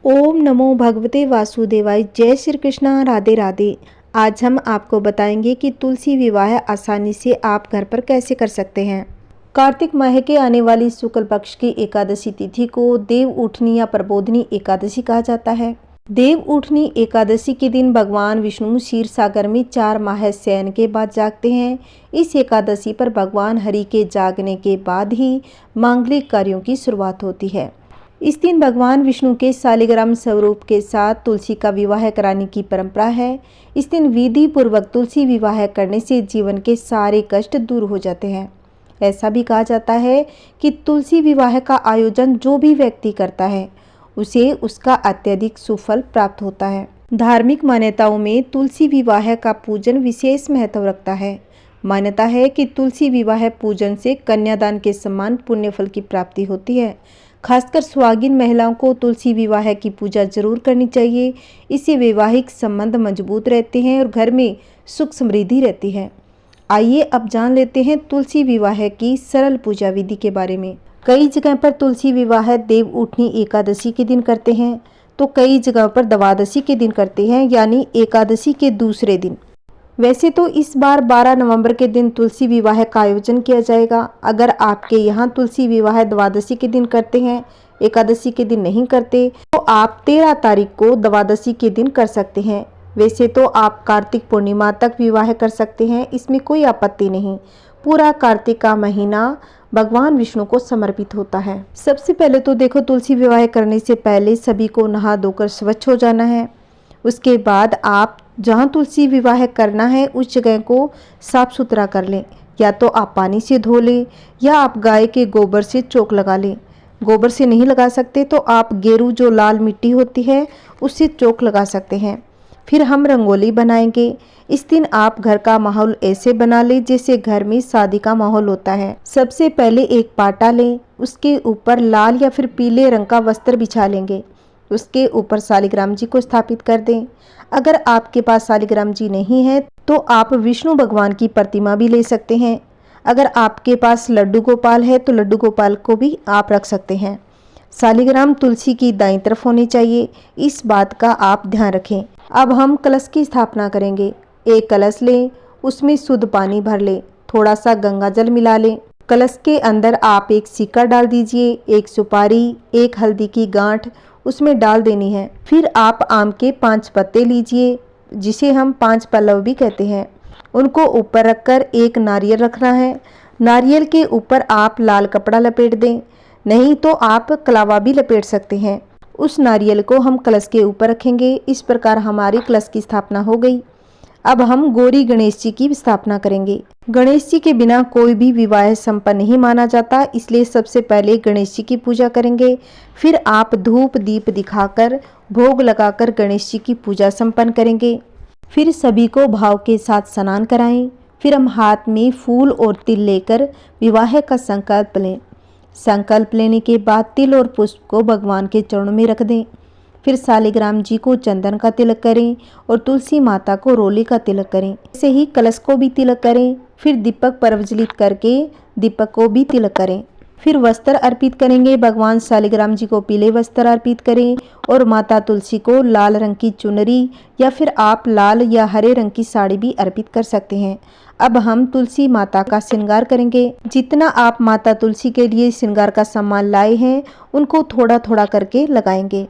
ओम नमो भगवते वासुदेवाय। जय श्री कृष्णा। राधे राधे। आज हम आपको बताएंगे कि तुलसी विवाह आसानी से आप घर पर कैसे कर सकते हैं। कार्तिक माह के आने वाली शुक्ल पक्ष की एकादशी तिथि को देव उठनी या प्रबोधनी एकादशी कहा जाता है। देव उठनी एकादशी के दिन भगवान विष्णु क्षीर सागर में 4 माह शयन के बाद जागते हैं। इस एकादशी पर भगवान हरि के जागने के बाद ही मांगलिक कार्यों की शुरुआत होती है। इस दिन भगवान विष्णु के शालिग्राम स्वरूप के साथ तुलसी का विवाह कराने की परंपरा है। इस दिन विधि पूर्वक तुलसी विवाह करने से जीवन के सारे कष्ट दूर हो जाते हैं। ऐसा भी कहा जाता है कि तुलसी विवाह का आयोजन जो भी व्यक्ति करता है उसे उसका अत्यधिक सुफल प्राप्त होता है। धार्मिक मान्यताओं में तुलसी विवाह का पूजन विशेष महत्व रखता है। मान्यता है कि तुलसी विवाह पूजन से कन्यादान के समान पुण्यफल की प्राप्ति होती है। खासकर सुहागिन महिलाओं को तुलसी विवाह की पूजा जरूर करनी चाहिए। इससे वैवाहिक संबंध मजबूत रहते हैं और घर में सुख समृद्धि रहती है। आइए अब जान लेते हैं तुलसी विवाह की सरल पूजा विधि के बारे में। कई जगह पर तुलसी विवाह देव उठनी एकादशी के दिन करते हैं तो कई जगह पर द्वादशी के दिन करते हैं, यानी एकादशी के दूसरे दिन। वैसे तो इस बार 12 नवंबर के दिन तुलसी विवाह का आयोजन किया जाएगा। अगर आपके यहाँ तुलसी विवाह द्वादशी के दिन करते हैं, एकादशी के दिन नहीं करते, तो आप 13 तारीख को द्वादशी के दिन कर सकते हैं। वैसे तो आप कार्तिक पूर्णिमा तक विवाह कर सकते हैं, इसमें कोई आपत्ति नहीं। पूरा कार्तिक का महीना भगवान विष्णु को समर्पित होता है। सबसे पहले तो देखो, तुलसी विवाह करने से पहले सभी को नहा धोकर स्वच्छ हो जाना है। उसके बाद आप जहाँ तुलसी विवाह करना है उस जगह को साफ सुथरा कर लें। या तो आप पानी से धो लें या आप गाय के गोबर से चौक लगा लें। गोबर से नहीं लगा सकते तो आप गेरू जो लाल मिट्टी होती है उससे चौक लगा सकते हैं। फिर हम रंगोली बनाएंगे। इस दिन आप घर का माहौल ऐसे बना लें जैसे घर में शादी का माहौल होता है। सबसे पहले एक पाटा लें, उसके ऊपर लाल या फिर पीले रंग का वस्त्र बिछा लेंगे। उसके ऊपर शालिग्राम जी को स्थापित कर दें। अगर आपके पास शालिग्राम जी नहीं है तो आप विष्णु भगवान की प्रतिमा भी ले सकते हैं। अगर आपके पास लड्डू गोपाल है तो लड्डू गोपाल को भी आप रख सकते हैं। शालिग्राम तुलसी की दाईं तरफ होनी चाहिए, इस बात का आप ध्यान रखें। अब हम कलश की स्थापना करेंगे। एक कलश लें, उसमें शुद्ध पानी भर लें, थोड़ा सा गंगा जल मिला लें। कलश के अंदर आप एक सिक्का डाल दीजिए, एक सुपारी, एक हल्दी की गांठ उसमें डाल देनी है। फिर आप आम के 5 पत्ते लीजिए, जिसे हम 5 पल्लव भी कहते हैं। उनको ऊपर रखकर एक नारियल रखना है। नारियल के ऊपर आप लाल कपड़ा लपेट दें, नहीं तो आप कलावा भी लपेट सकते हैं। उस नारियल को हम कलश के ऊपर रखेंगे। इस प्रकार हमारी कलश की स्थापना हो गई। अब हम गौरी गणेश जी की स्थापना करेंगे। गणेश जी के बिना कोई भी विवाह संपन्न नहीं माना जाता, इसलिए सबसे पहले गणेश जी की पूजा करेंगे। फिर आप धूप दीप दिखाकर भोग लगाकर गणेश जी की पूजा संपन्न करेंगे। फिर सभी को भाव के साथ स्नान कराएं। फिर हम हाथ में फूल और तिल लेकर विवाह का संकल्प लें। संकल्प लेने के बाद तिल और पुष्प को भगवान के चरणों में रख दें। फिर शालिग्राम जी को चंदन का तिलक करें और तुलसी माता को रोली का तिलक करें। ऐसे ही कलश को भी तिलक करें। फिर दीपक प्रज्वलित करके दीपक को भी तिलक करें। फिर वस्त्र अर्पित करेंगे। भगवान शालिग्राम जी को पीले वस्त्र अर्पित करें और माता तुलसी को लाल रंग की चुनरी या फिर आप लाल या हरे रंग की साड़ी भी अर्पित कर सकते हैं। अब हम तुलसी माता का श्रृंगार करेंगे। जितना आप माता तुलसी के लिए श्रृंगार का सामान लाए हैं उनको थोड़ा थोड़ा करके लगाएंगे।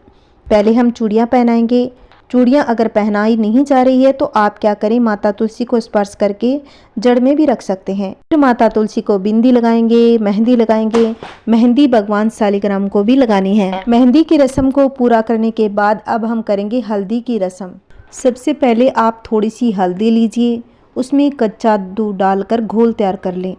पहले हम चूड़ियाँ पहनाएंगे। चूड़ियाँ अगर पहनाई नहीं जा रही है तो आप क्या करें, माता तुलसी को स्पर्श करके जड़ में भी रख सकते हैं। फिर माता तुलसी को बिंदी लगाएंगे, मेहंदी लगाएंगे। मेहंदी भगवान शालिग्राम को भी लगानी है। मेहंदी की रस्म को पूरा करने के बाद अब हम करेंगे हल्दी की रस्म। सबसे पहले आप थोड़ी सी हल्दी लीजिए, उसमें कच्चा दूध डालकर घोल तैयार कर लें।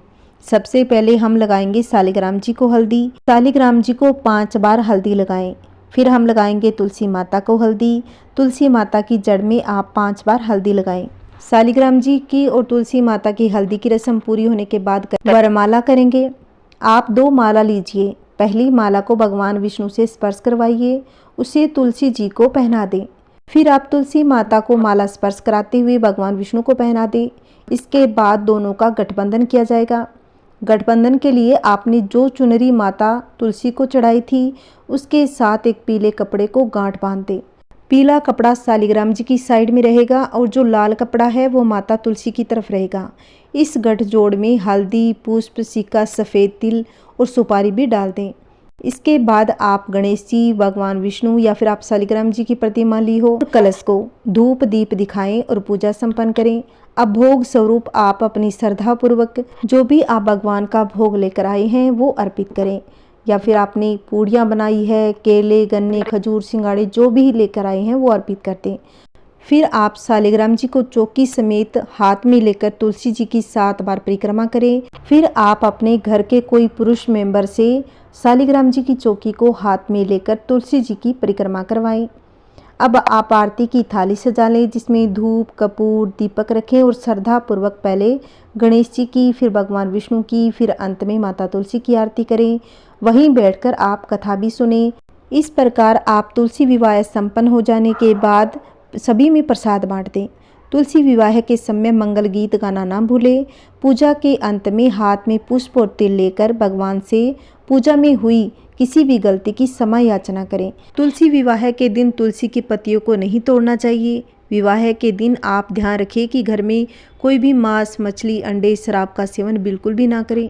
सबसे पहले हम लगाएंगे शालिग्राम जी को हल्दी। शालिग्राम जी को 5 बार हल्दी लगाएं। फिर हम लगाएंगे तुलसी माता को हल्दी। तुलसी माता की जड़ में आप 5 बार हल्दी लगाएं। शालिग्राम जी की और तुलसी माता की हल्दी की रस्म पूरी होने के बाद वरमाला करेंगे। आप 2 माला लीजिए। पहली माला को भगवान विष्णु से स्पर्श करवाइए, उसे तुलसी जी को पहना दें। फिर आप तुलसी माता को माला स्पर्श कराते हुए भगवान विष्णु को पहना दें। इसके बाद दोनों का गठबंधन किया जाएगा। गठबंधन के लिए आपने जो चुनरी माता तुलसी को चढ़ाई थी उसके साथ एक पीले कपड़े को गांठ बांध दे। पीला कपड़ा शालिग्राम जी की साइड में रहेगा और जो लाल कपड़ा है वो माता तुलसी की तरफ रहेगा। इस गठजोड़ में हल्दी, पुष्प, सिक्का, सफ़ेद तिल और सुपारी भी डाल दें। इसके बाद आप गणेश जी, भगवान विष्णु या फिर आप शालिग्राम जी की प्रतिमा ली हो, कलश को धूप दीप दिखाएं और पूजा संपन्न करें। अब भोग स्वरूप आप अपनी श्रद्धा पूर्वक जो भी आप भगवान का भोग लेकर आए हैं वो अर्पित करें, या फिर आपने पूड़ियाँ बनाई है, केले, गन्ने, खजूर, सिंगाड़े जो भी लेकर आए हैं वो अर्पित करते हैं। फिर आप शालिग्राम जी को चौकी समेत हाथ में लेकर तुलसी जी की 7 बार परिक्रमा करें। फिर आप अपने घर के कोई पुरुष मेंबर से शालिग्राम जी की चौकी को हाथ में लेकर तुलसी जी की परिक्रमा करवाएं। अब आप आरती की थाली सजा लें जिसमें धूप, कपूर, दीपक रखें और श्रद्धा पूर्वक पहले गणेश जी की, फिर भगवान विष्णु की, फिर अंत में माता तुलसी की आरती करें। वहीं बैठकर आप कथा भी सुने। इस प्रकार आप तुलसी विवाह संपन्न हो जाने के बाद सभी में प्रसाद बांट दें। तुलसी विवाह के समय मंगल गीत गाना ना भूलें। पूजा के अंत में हाथ में पुष्प और तिल लेकर भगवान से पूजा में हुई किसी भी गलती की क्षमा याचना करें। तुलसी विवाह के दिन तुलसी की पत्तियों को नहीं तोड़ना चाहिए। विवाह के दिन आप ध्यान रखें कि घर में कोई भी मांस, मछली, अंडे, शराब का सेवन बिल्कुल भी ना करें।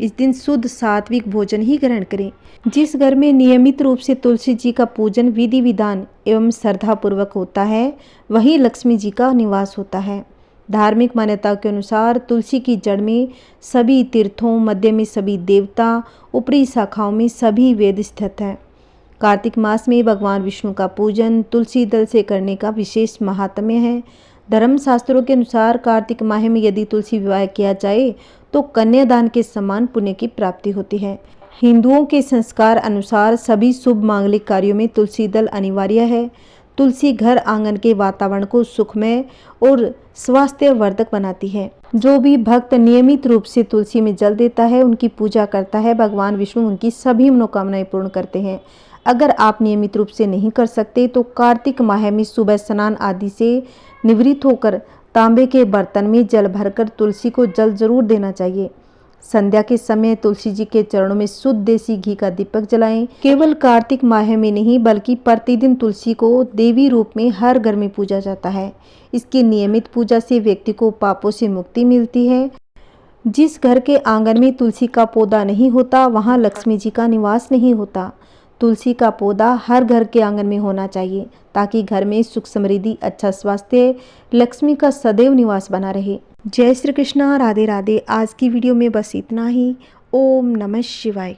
इस दिन शुद्ध सात्विक भोजन ही ग्रहण करें। जिस घर में नियमित रूप से तुलसी जी का पूजन विधि विधान एवं श्रद्धा पूर्वक होता है वहीं लक्ष्मी जी का निवास होता है। धार्मिक मान्यताओं के अनुसार तुलसी की जड़ में सभी तीर्थों, मध्य में सभी देवता, ऊपरी शाखाओं में सभी वेद स्थित हैं। कार्तिक मास में भगवान विष्णु का पूजन तुलसी दल से करने का विशेष महात्म्य है। धर्म शास्त्रों के अनुसार कार्तिक माह में यदि तुलसी विवाह किया जाए तो कन्यादान के समान पुण्य की प्राप्ति होती है। हिंदुओं के संस्कार अनुसार सभी शुभ मांगलिक कार्यों में तुलसी दल अनिवार्य है। तुलसी घर आंगन के वातावरण को सुखमय और स्वास्थ्यवर्धक बनाती है। जो भी भक्त नियमित रूप से तुलसी में जल देता है, उनकी पूजा करता है, भगवान विष्णु उनकी सभी मनोकामनाएं पूर्ण करते हैं। अगर आप नियमित रूप से नहीं कर सकते तो कार्तिक माह में सुबह स्नान आदि से निवृत्त होकर तांबे के बर्तन में जल भरकर तुलसी को जल जरूर देना चाहिए। संध्या के समय तुलसी जी के चरणों में शुद्ध देसी घी का दीपक जलाएं। केवल कार्तिक माह में नहीं बल्कि प्रतिदिन तुलसी को देवी रूप में हर घर में पूजा जाता है। इसकी नियमित पूजा से व्यक्ति को पापों से मुक्ति मिलती है। जिस घर के आंगन में तुलसी का पौधा नहीं होता वहां लक्ष्मी जी का निवास नहीं होता। तुलसी का पौधा हर घर के आंगन में होना चाहिए ताकि घर में सुख समृद्धि, अच्छा स्वास्थ्य, लक्ष्मी का सदैव निवास बना रहे। जय श्री कृष्णा, राधे राधे। आज की वीडियो में बस इतना ही। ओम नमः शिवाय।